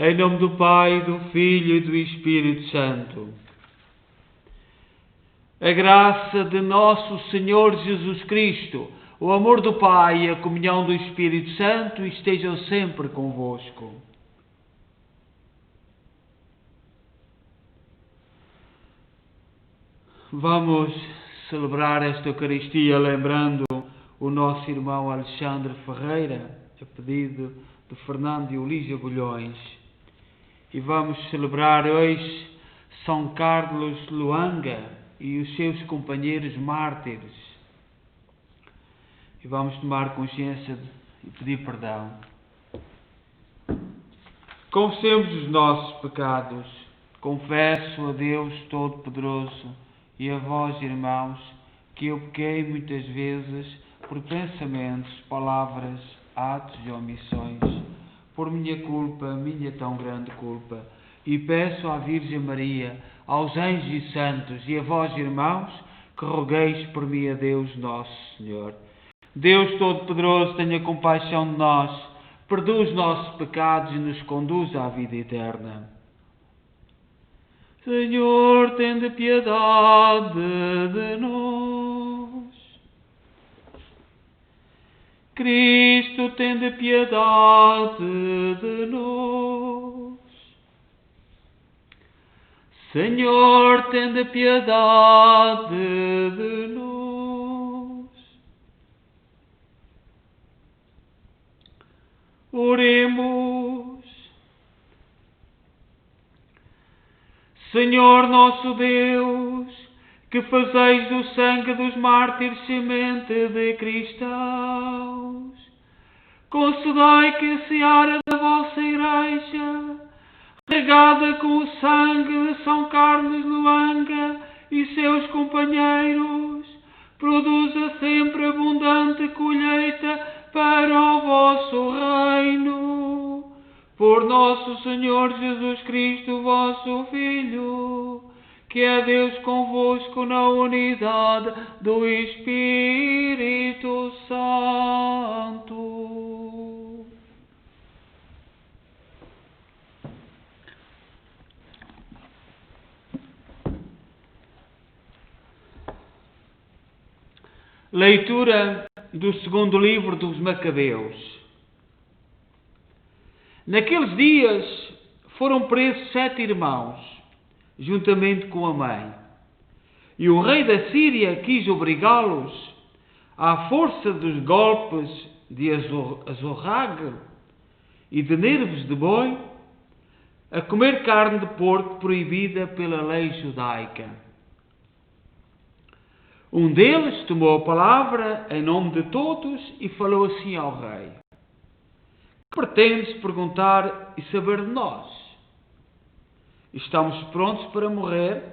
Em nome do Pai, do Filho e do Espírito Santo. A graça de nosso Senhor Jesus Cristo, o amor do Pai e a comunhão do Espírito Santo estejam sempre convosco. Vamos celebrar esta Eucaristia lembrando o nosso irmão Alexandre Ferreira, a pedido de Fernando e Olígia Bulhões. E vamos celebrar hoje São Carlos Luanga e os seus companheiros mártires. E vamos tomar consciência e pedir perdão. Confessemos os nossos pecados. Confesso a Deus Todo-Poderoso e a vós, irmãos, que eu pequei muitas vezes por pensamentos, palavras, atos e omissões, por minha culpa, minha tão grande culpa. E peço à Virgem Maria, aos anjos e santos e a vós, irmãos, que rogueis por mim a Deus Nosso Senhor. Deus Todo-Poderoso, tenha compaixão de nós, perdoa os nossos pecados e nos conduz à vida eterna. Senhor, tende piedade de nós. Cristo, tende piedade de nós. Senhor, tende piedade de nós. Oremos. Senhor nosso Deus, que fazeis do sangue dos mártires semente de cristãos, concedei que a seara da vossa Igreja, regada com o sangue de São Carlos Luanga e seus companheiros, produza sempre abundante colheita para o vosso reino. Por nosso Senhor Jesus Cristo, vosso Filho, que é Deus convosco na unidade do Espírito Santo. Leitura do segundo livro dos Macabeus. Naqueles dias foram presos 7 irmãos, juntamente com a mãe. E o rei da Síria quis obrigá-los, à força dos golpes de azorrague e de nervos de boi, a comer carne de porco proibida pela lei judaica. Um deles tomou a palavra em nome de todos e falou assim ao rei: pretendes perguntar e saber de nós? Estamos prontos para morrer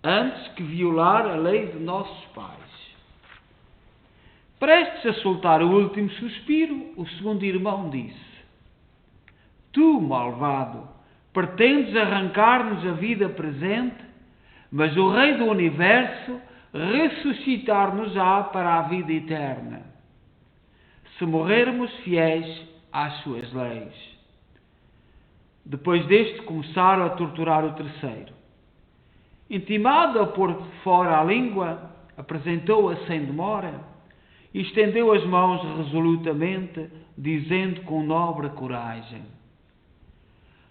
antes que violar a lei de nossos pais. Prestes a soltar o último suspiro, o segundo irmão disse: tu, malvado, pretendes arrancar-nos a vida presente, mas o Rei do Universo ressuscitar-nos-á para a vida eterna, se morrermos fiéis às suas leis. Depois deste começaram a torturar o terceiro. Intimado a pôr fora a língua, apresentou-a sem demora e estendeu as mãos resolutamente, dizendo com nobre coragem: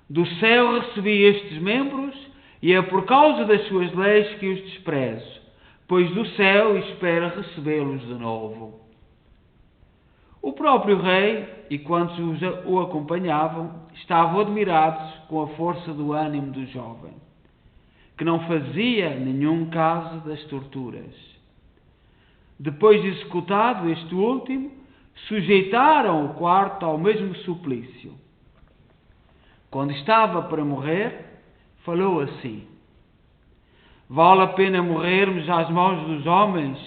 do céu recebi estes membros e é por causa das suas leis que os desprezo, pois do céu espero recebê-los de novo. O próprio rei e quantos o acompanhavam estavam admirados com a força do ânimo do jovem, que não fazia nenhum caso das torturas. Depois de executado este último, sujeitaram o quarto ao mesmo suplício. Quando estava para morrer, falou assim: vale a pena morrermos às mãos dos homens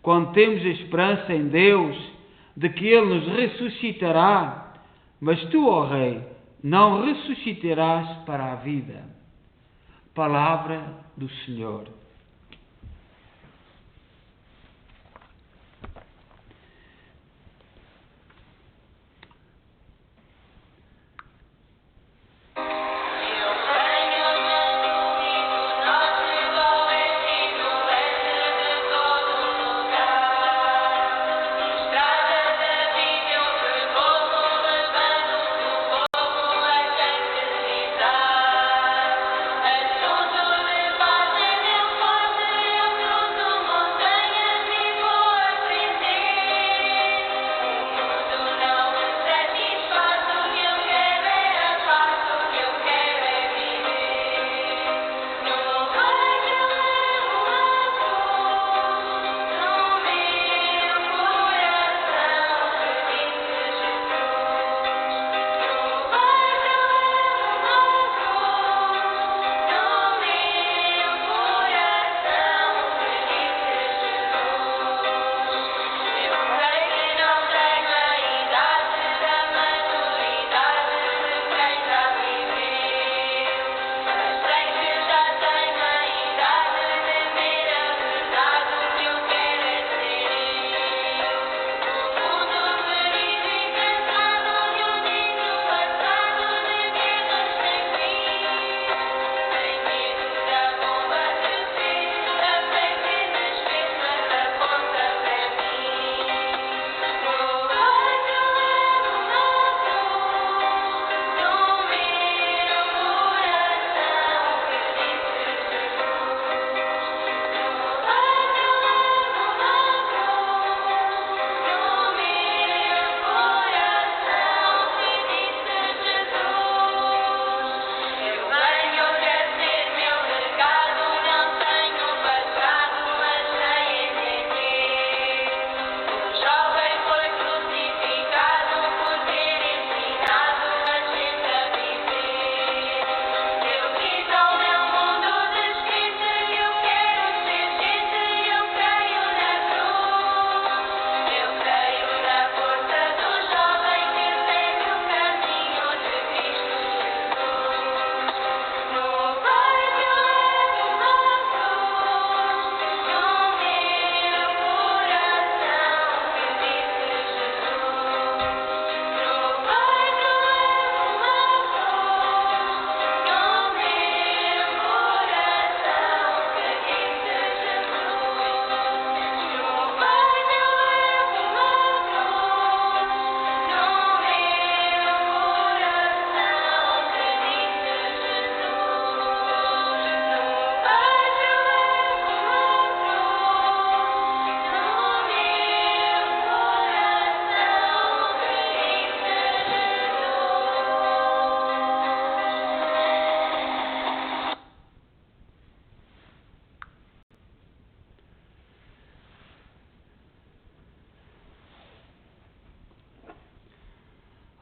quando temos a esperança em Deus de que Ele nos ressuscitará, mas tu, ó Rei, não ressuscitarás para a vida. Palavra do Senhor.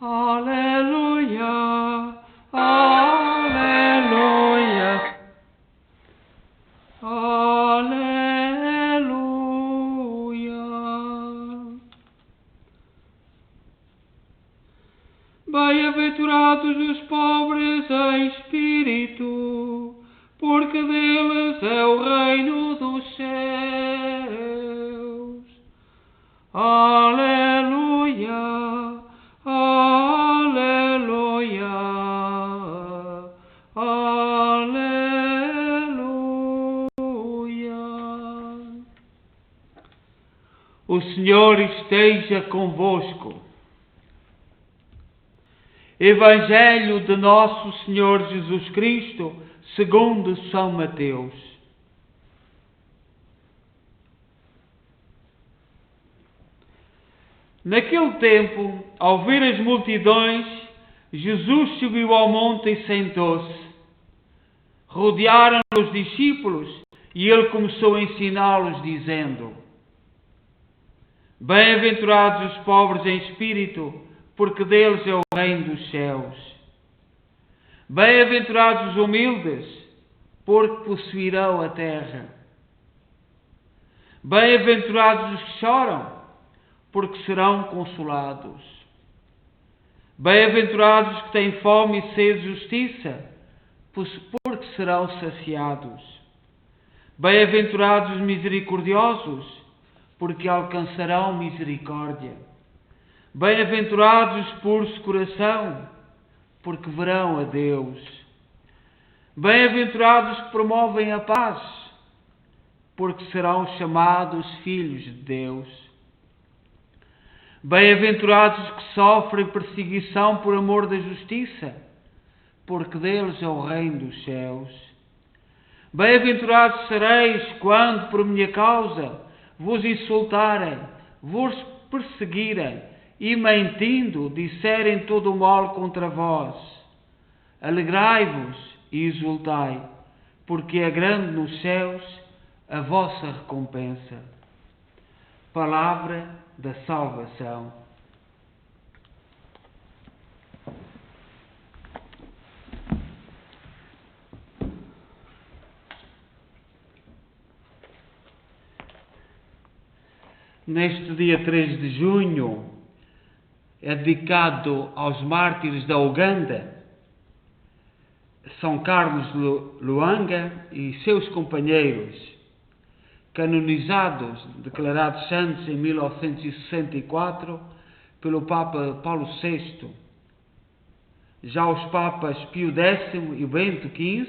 Aleluia, aleluia, aleluia. Bem-aventurados os pobres em espírito, porque deles é o reino dos céus. Aleluia, aleluia, aleluia. O Senhor esteja convosco. Evangelho de Nosso Senhor Jesus Cristo, segundo São Mateus. Naquele tempo, ao ver as multidões, Jesus subiu ao monte e sentou-se. Rodearam-no os discípulos e ele começou a ensiná-los, dizendo: Bem-aventurados os pobres em espírito, porque deles é o reino dos céus. Bem-aventurados os humildes, porque possuirão a terra. Bem-aventurados os que choram, porque serão consolados. Bem-aventurados os que têm fome e sede de justiça, porque serão saciados. Bem-aventurados os misericordiosos, porque alcançarão misericórdia. Bem-aventurados os puros de coração, porque verão a Deus. Bem-aventurados os que promovem a paz, porque serão chamados filhos de Deus. Bem-aventurados os que sofrem perseguição por amor da justiça, porque deles é o reino dos céus. Bem-aventurados sereis quando, por minha causa, vos insultarem, vos perseguirem, e mentindo disserem todo o mal contra vós. Alegrai-vos e exultai, porque é grande nos céus a vossa recompensa. Palavra da salvação. Neste dia 3 de junho, é dedicado aos mártires da Uganda, São Carlos Lwanga e seus companheiros, canonizados, declarados santos em 1964 pelo Papa Paulo VI. Já os Papas Pio X e Bento XV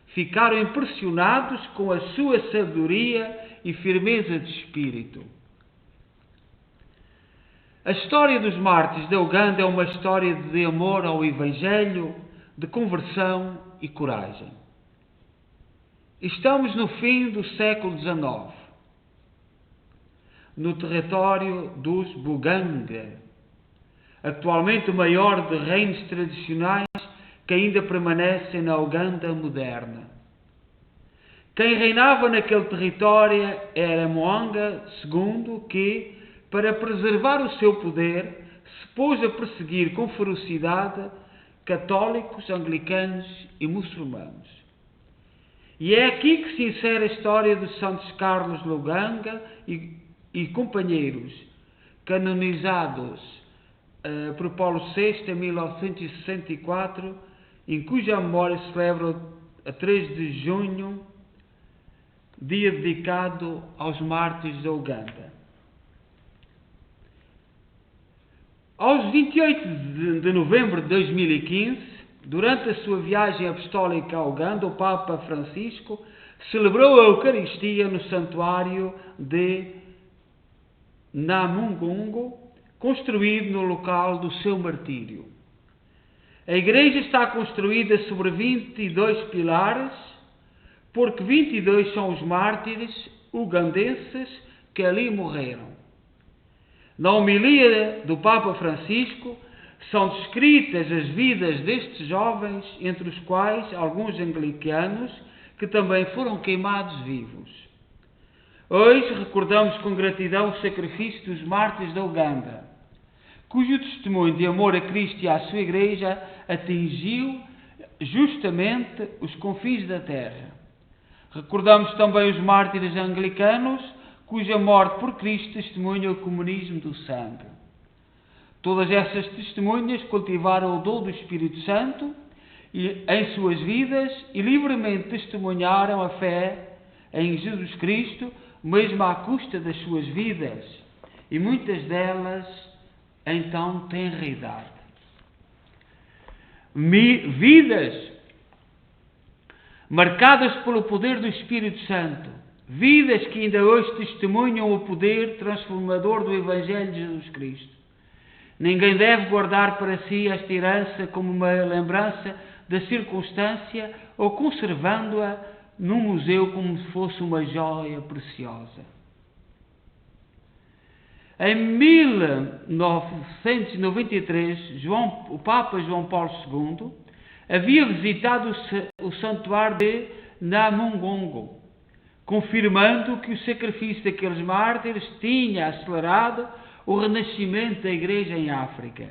ficaram impressionados com a sua sabedoria e firmeza de espírito. A história dos mártires da Uganda é uma história de amor ao Evangelho, de conversão e coragem. Estamos no fim do século XIX, no território dos Buganda, atualmente o maior de reinos tradicionais que ainda permanecem na Uganda moderna. Quem reinava naquele território era Mwanga II, que, para preservar o seu poder, se pôs a perseguir com ferocidade católicos, anglicanos e muçulmanos. E é aqui que se insere a história de Santos Carlos Lwanga e companheiros, canonizados por Paulo VI em 1964, em cuja memória se celebra a 3 de junho, dia dedicado aos mártires da Uganda. Aos 28 de novembro de 2015, durante a sua viagem apostólica à Uganda, o Papa Francisco celebrou a Eucaristia no santuário de Namungongo, construído no local do seu martírio. A igreja está construída sobre 22 pilares, porque 22 são os mártires ugandeses que ali morreram. Na homilia do Papa Francisco são descritas as vidas destes jovens, entre os quais alguns anglicanos que também foram queimados vivos. Hoje recordamos com gratidão o sacrifício dos mártires da Uganda, cujo testemunho de amor a Cristo e à sua Igreja atingiu justamente os confins da terra. Recordamos também os mártires anglicanos, cuja morte por Cristo testemunha o comunismo do sangue. Todas essas testemunhas cultivaram o dom do Espírito Santo em suas vidas e livremente testemunharam a fé em Jesus Cristo, mesmo à custa das suas vidas, e muitas delas então tenra idade. Vidas marcadas pelo poder do Espírito Santo, vidas que ainda hoje testemunham o poder transformador do Evangelho de Jesus Cristo. Ninguém deve guardar para si esta herança como uma lembrança da circunstância ou conservando-a num museu como se fosse uma joia preciosa. Em 1993, o Papa João Paulo II havia visitado o santuário de Namungongo, confirmando que o sacrifício daqueles mártires tinha acelerado o renascimento da Igreja em África.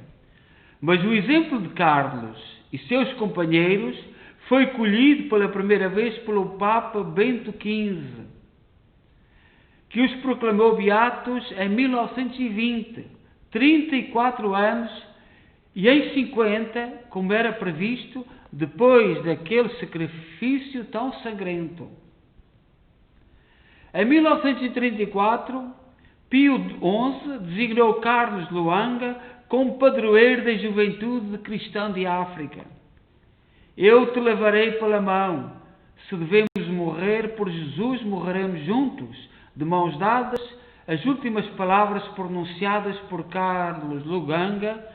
Mas o exemplo de Carlos e seus companheiros foi colhido pela primeira vez pelo Papa Bento XV, que os proclamou beatos em 1920, 34 anos, e em 50, como era previsto, depois daquele sacrifício tão sangrento. Em 1934, Pio XI designou Carlos Luanga como padroeiro da juventude cristã de África. Eu te levarei pela mão. Se devemos morrer por Jesus, morreremos juntos, de mãos dadas. As últimas palavras pronunciadas por Carlos Luanga,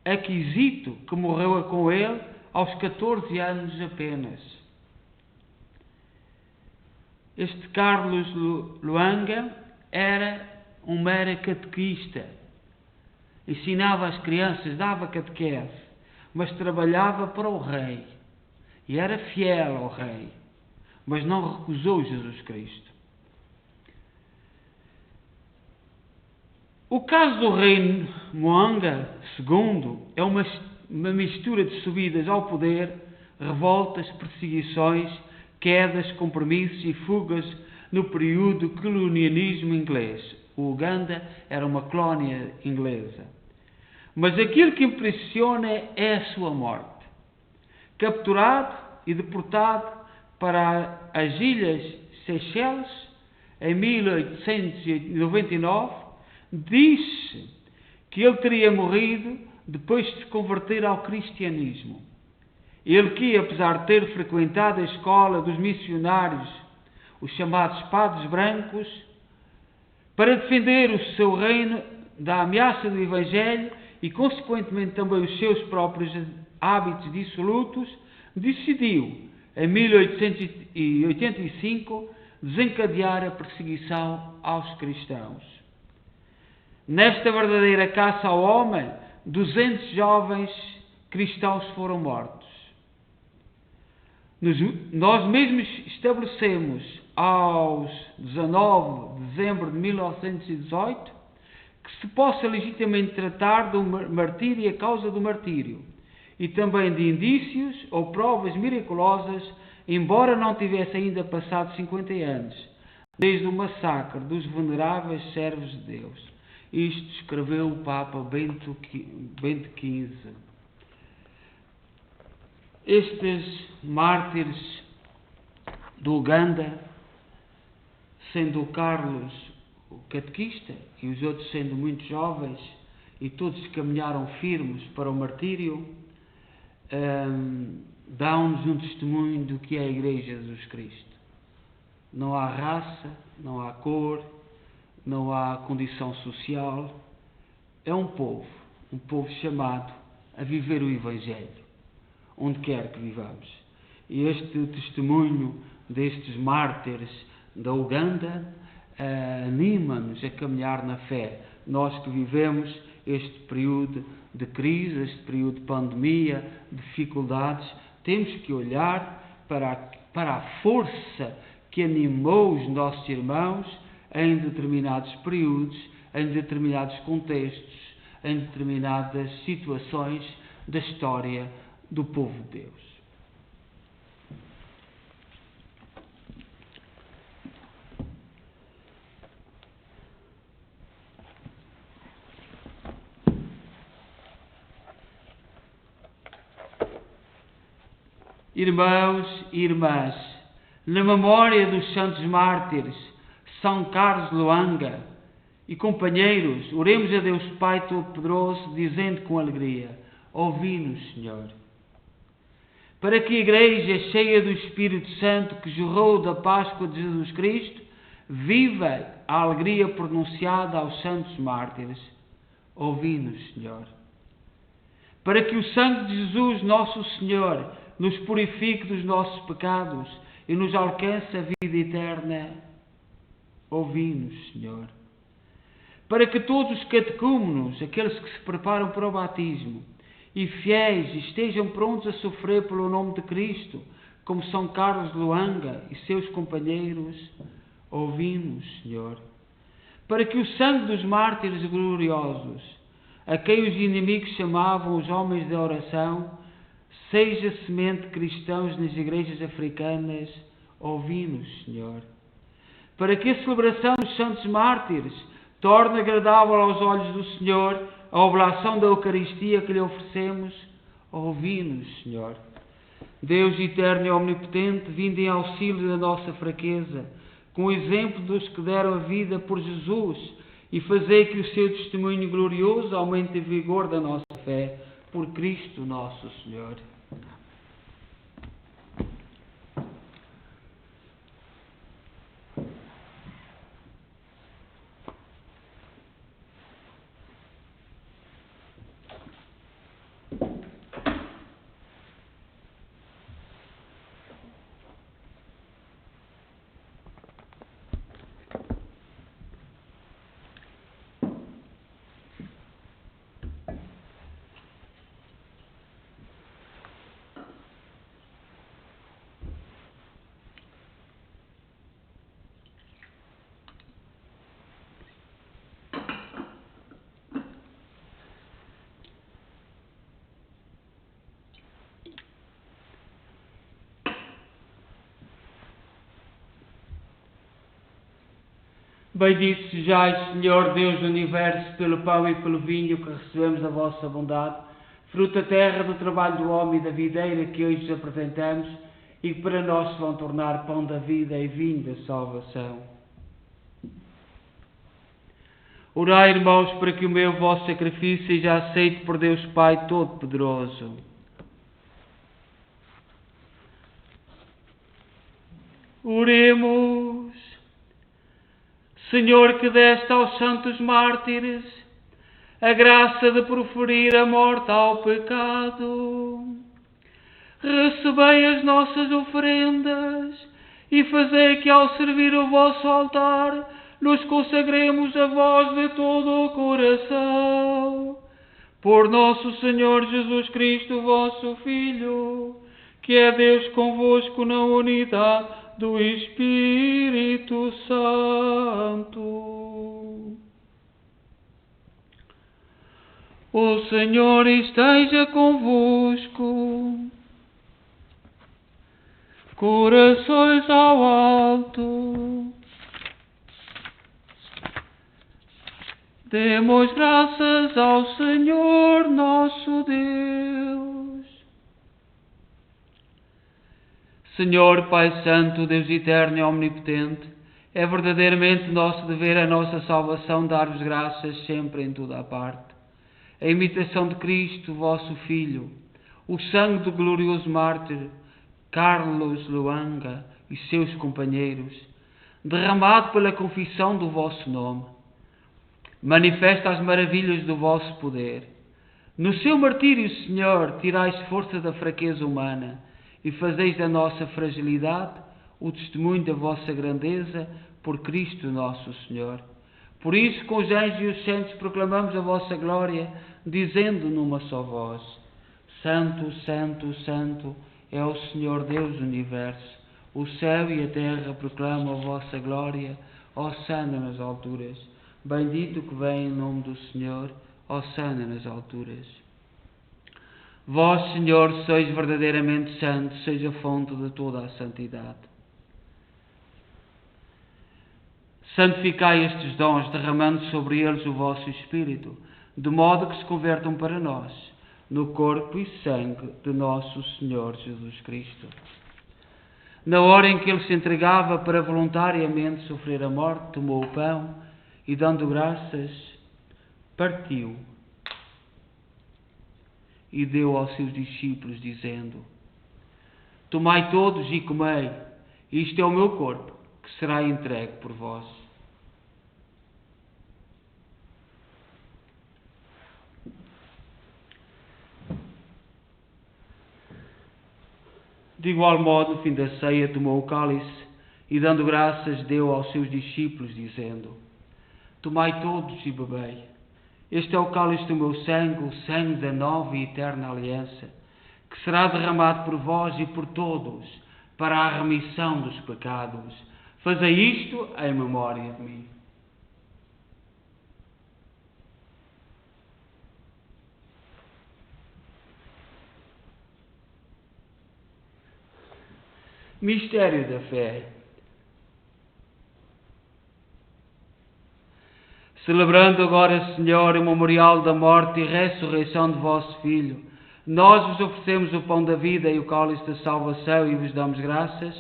aquisito que morreu com ele aos 14 anos apenas. Este Carlos Luanga era um mero catequista. Ensinava as crianças, dava catequese, mas trabalhava para o rei. E era fiel ao rei, mas não recusou Jesus Cristo. O caso do rei Mwanga II é uma mistura de subidas ao poder, revoltas, perseguições, quedas, compromissos e fugas no período do colonialismo inglês. O Uganda era uma colónia inglesa. Mas aquilo que impressiona é a sua morte. Capturado e deportado para as Ilhas Seychelles em 1899, disse que ele teria morrido depois de se converter ao cristianismo. Ele que, apesar de ter frequentado a escola dos missionários, os chamados padres brancos, para defender o seu reino da ameaça do Evangelho e, consequentemente, também os seus próprios hábitos dissolutos, decidiu, em 1885, desencadear a perseguição aos cristãos. Nesta verdadeira caça ao homem, 200 jovens cristãos foram mortos. Nós mesmos estabelecemos, aos 19 de dezembro de 1918, que se possa legitimamente tratar do martírio e a causa do martírio, e também de indícios ou provas miraculosas, embora não tivesse ainda passado 50 anos, desde o massacre dos veneráveis servos de Deus. Isto escreveu o Papa Bento XV. Estes mártires do Uganda, sendo o Carlos o catequista e os outros sendo muito jovens, e todos caminharam firmes para o martírio, dão-nos um testemunho do que é a Igreja de Jesus Cristo. Não há raça, não há cor, não há condição social. É um povo chamado a viver o Evangelho, onde quer que vivamos. E este testemunho destes mártires da Uganda anima-nos a caminhar na fé. Nós que vivemos este período de crise, este período de pandemia, de dificuldades, temos que olhar para a força que animou os nossos irmãos em determinados períodos, em determinados contextos, em determinadas situações da história do povo de Deus. Irmãos e irmãs, na memória dos santos mártires São Carlos Luanga e companheiros, oremos a Deus Pai Todo-Poderoso, dizendo com alegria: ouvi-nos, Senhor. Para que a Igreja, cheia do Espírito Santo que jorrou da Páscoa de Jesus Cristo, viva a alegria pronunciada aos santos mártires, ouvi-nos, Senhor. Para que o sangue de Jesus, nosso Senhor, nos purifique dos nossos pecados e nos alcance a vida eterna, ouvi-nos, Senhor. Para que todos os catecúmenos, aqueles que se preparam para o batismo, e fiéis estejam prontos a sofrer pelo nome de Cristo, como São Carlos Luanga e seus companheiros, ouvi-nos, Senhor. Para que o sangue dos mártires gloriosos, a quem os inimigos chamavam os homens da oração, seja semente de cristãos nas igrejas africanas, ouvi-nos, Senhor. Para que a celebração dos santos mártires torne agradável aos olhos do Senhor a oblação da Eucaristia que lhe oferecemos, ouvi-nos, Senhor. Deus eterno e omnipotente, vinde em auxílio da nossa fraqueza, com o exemplo dos que deram a vida por Jesus, e fazei que o seu testemunho glorioso aumente o vigor da nossa fé, por Cristo nosso Senhor. Bendito sejais, Senhor Deus do Universo, pelo pão e pelo vinho que recebemos da vossa bondade, fruto da terra, do trabalho do homem e da videira que hoje vos apresentamos, e que para nós se vão tornar pão da vida e vinho da salvação. Orai, irmãos, para que o meu vosso sacrifício seja aceito por Deus Pai Todo-Poderoso. Oremos. Senhor, que deste aos santos mártires a graça de proferir a morte ao pecado, recebei as nossas oferendas e fazei que, ao servir o vosso altar, nos consagremos a vós de todo o coração. Por nosso Senhor Jesus Cristo, vosso Filho, que é Deus convosco na unidade do Espírito Santo. O Senhor esteja convosco. Corações ao alto. Demos graças ao Senhor nosso Deus. Senhor, Pai Santo, Deus eterno e omnipotente, é verdadeiramente nosso dever, a nossa salvação, dar-vos graças sempre em toda a parte. A imitação de Cristo, vosso Filho, o sangue do glorioso mártir Carlos Luanga e seus companheiros, derramado pela confissão do vosso nome, manifesta as maravilhas do vosso poder. No seu martírio, Senhor, tirais força da fraqueza humana e fazeis da nossa fragilidade o testemunho da vossa grandeza por Cristo nosso Senhor. Por isso, com os anjos e os santos, proclamamos a vossa glória, dizendo numa só voz: Santo, Santo, Santo é o Senhor Deus do Universo. O céu e a terra proclamam a vossa glória. Hosana nas alturas. Bendito que vem em nome do Senhor. Hosanna nas alturas. Vós, Senhor, sois verdadeiramente santos, sois a fonte de toda a santidade. Santificai estes dons, derramando sobre eles o vosso Espírito, de modo que se convertam para nós, no corpo e sangue de nosso Senhor Jesus Cristo. Na hora em que ele se entregava para voluntariamente sofrer a morte, tomou o pão e, dando graças, partiu e deu aos seus discípulos, dizendo: Tomai todos e comei, isto é o meu corpo, que será entregue por vós. De igual modo, no fim da ceia, tomou o cálice e, dando graças, deu aos seus discípulos, dizendo: Tomai todos e bebei. Este é o cálice do meu sangue, o sangue da nova e eterna aliança, que será derramado por vós e por todos, para a remissão dos pecados. Fazei isto em memória de mim. Mistério da fé. Celebrando agora, Senhor, o memorial da morte e ressurreição de vosso Filho, nós vos oferecemos o pão da vida e o cálice da salvação e vos damos graças,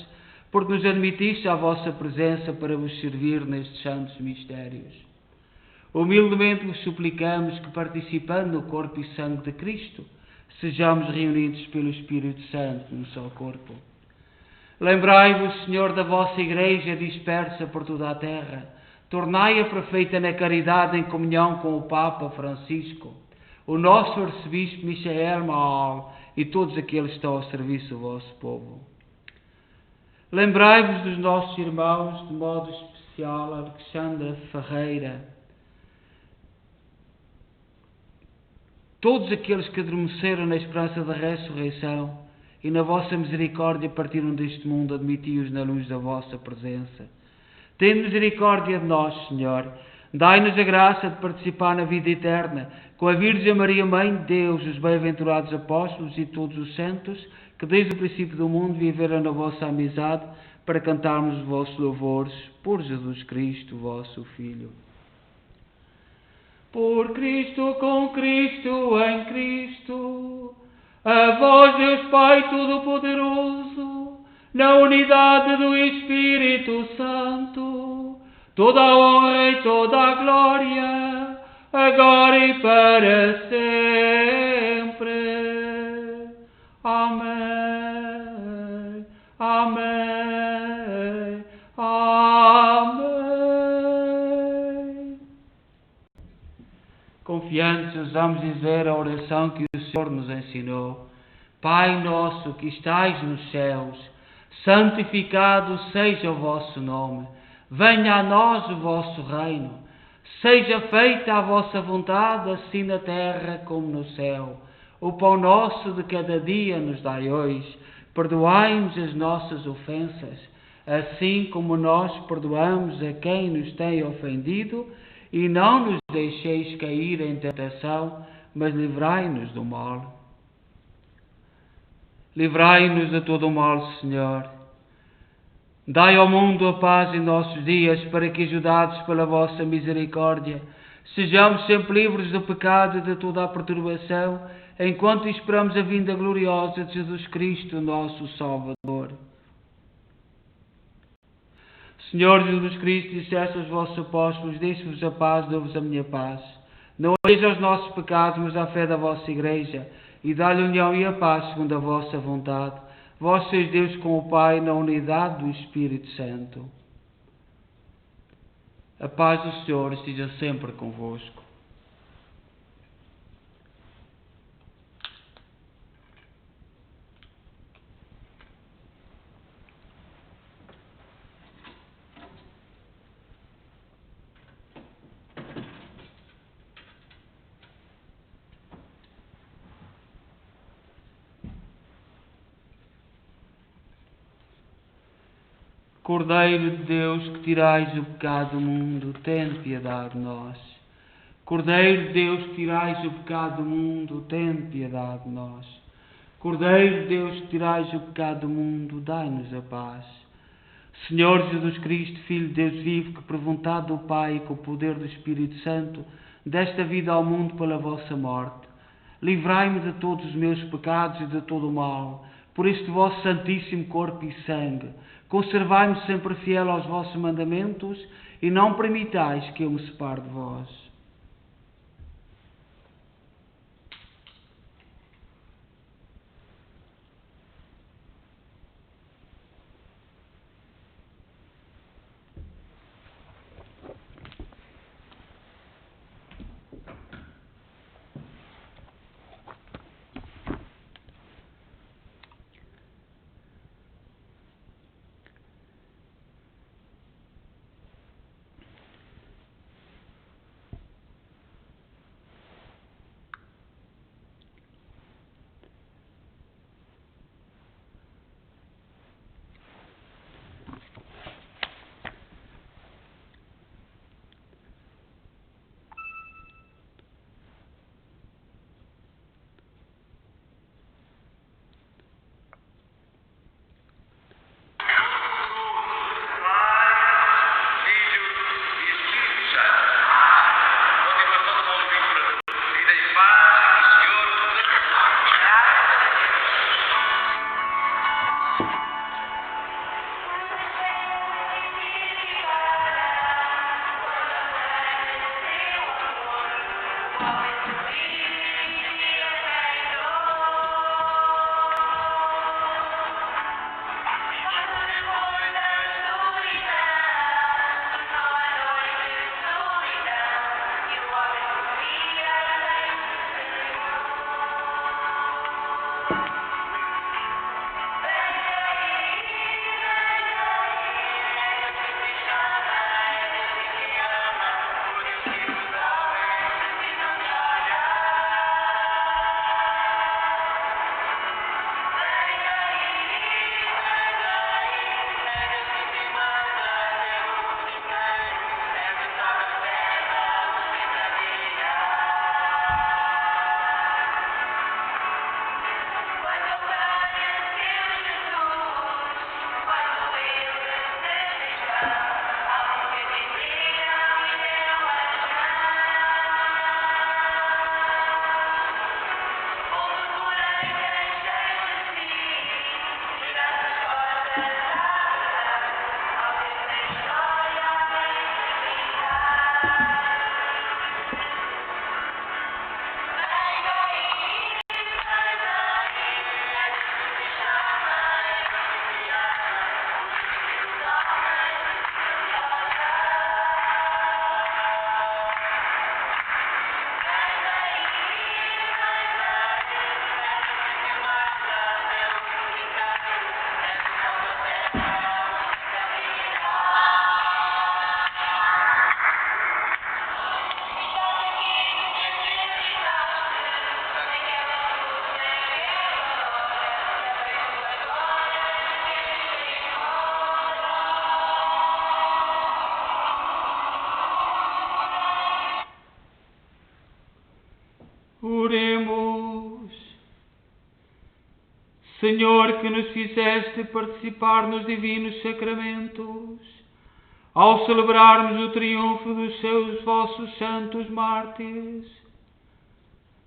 porque nos admitiste à vossa presença para vos servir nestes santos mistérios. Humildemente vos suplicamos que, participando no corpo e sangue de Cristo, sejamos reunidos pelo Espírito Santo num só corpo. Lembrai-vos, Senhor, da vossa Igreja dispersa por toda a terra. Tornai-a perfeita na caridade em comunhão com o Papa Francisco, o nosso arcebispo Michael Maal e todos aqueles que estão ao serviço do vosso povo. Lembrai-vos dos nossos irmãos, de modo especial Alexandra Ferreira, todos aqueles que adormeceram na esperança da ressurreição e na vossa misericórdia partiram deste mundo, admiti-os na luz da vossa presença. Tende misericórdia de nós, Senhor. Dai-nos a graça de participar na vida eterna, com a Virgem Maria, Mãe de Deus, os bem-aventurados apóstolos e todos os santos, que desde o princípio do mundo viveram na vossa amizade, para cantarmos os vossos louvores, por Jesus Cristo, vosso Filho. Por Cristo, com Cristo, em Cristo, a vós, Deus Pai Todo-Poderoso, na unidade do Espírito Santo, toda a honra e toda a glória, agora e para sempre. Amém. Amém. Amém. Confiantes, ousamos dizer a oração que o Senhor nos ensinou. Pai nosso que estais nos céus, santificado seja o vosso nome. Venha a nós o vosso reino. Seja feita a vossa vontade, assim na terra como no céu. O pão nosso de cada dia nos dai hoje. Perdoai-nos as nossas ofensas, assim como nós perdoamos a quem nos tem ofendido. E não nos deixeis cair em tentação, mas livrai-nos do mal. Livrai-nos de todo o mal, Senhor. Dai ao mundo a paz em nossos dias, para que, ajudados pela vossa misericórdia, sejamos sempre livres do pecado e de toda a perturbação, enquanto esperamos a vinda gloriosa de Jesus Cristo, nosso Salvador. Senhor Jesus Cristo, disseste aos vossos apóstolos: deixo-vos a paz, dou-vos a minha paz. Não olheis aos nossos pecados, mas à fé da vossa Igreja, e dá-lhe a união e a paz segundo a vossa vontade. Vós sois Deus com o Pai, na unidade do Espírito Santo. A paz do Senhor esteja sempre convosco. Cordeiro de Deus, que tirais o pecado do mundo, tende piedade de nós. Cordeiro de Deus, que tirais o pecado do mundo, tem piedade de nós. Cordeiro de Deus, que tirais o pecado do mundo, dai-nos a paz. Senhor Jesus Cristo, Filho de Deus vivo, que por vontade do Pai e com o poder do Espírito Santo, desta vida ao mundo pela vossa morte, livrai-me de todos os meus pecados e de todo o mal, por este vosso santíssimo corpo e sangue. Conservai-me sempre fiel aos vossos mandamentos e não permitais que eu me separe de vós. Oremos. Senhor, que nos fizeste participar nos divinos sacramentos, ao celebrarmos o triunfo dos vossos santos mártires,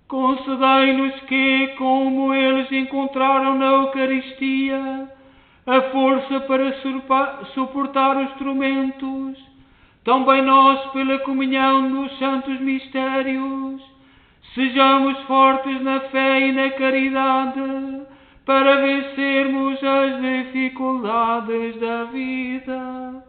concedei-nos que, como eles encontraram na Eucaristia a força para suportar os tormentos, também nós, pela comunhão dos santos mistérios, sejamos fortes na fé e na caridade, para vencermos as dificuldades da vida.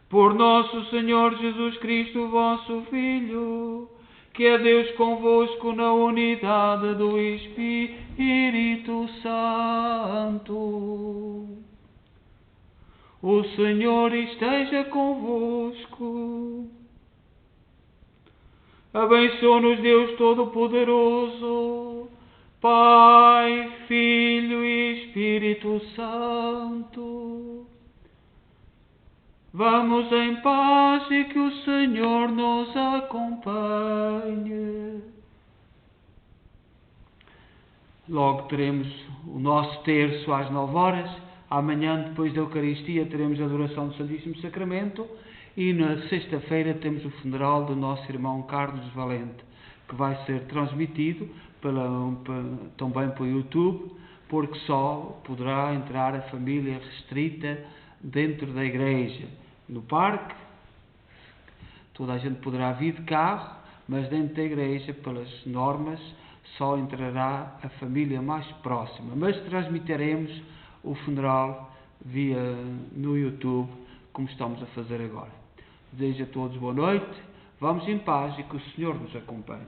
Por nosso Senhor Jesus Cristo, vosso Filho, que é Deus convosco na unidade do Espírito Santo. O Senhor esteja convosco. Abençoe-nos Deus Todo-Poderoso, Pai, Filho e Espírito Santo. Vamos em paz e que o Senhor nos acompanhe. Logo teremos o nosso terço às 9 horas. Amanhã, depois da Eucaristia, teremos a adoração do Santíssimo Sacramento. E na sexta-feira temos o funeral do nosso irmão Carlos Valente, que vai ser transmitido também pelo YouTube, porque só poderá entrar a família restrita dentro da igreja. No parque, toda a gente poderá vir de carro, mas dentro da igreja, pelas normas, só entrará a família mais próxima. Mas transmitiremos o funeral no YouTube, como estamos a fazer agora. Desejo a todos boa noite, vamos em paz e que o Senhor nos acompanhe.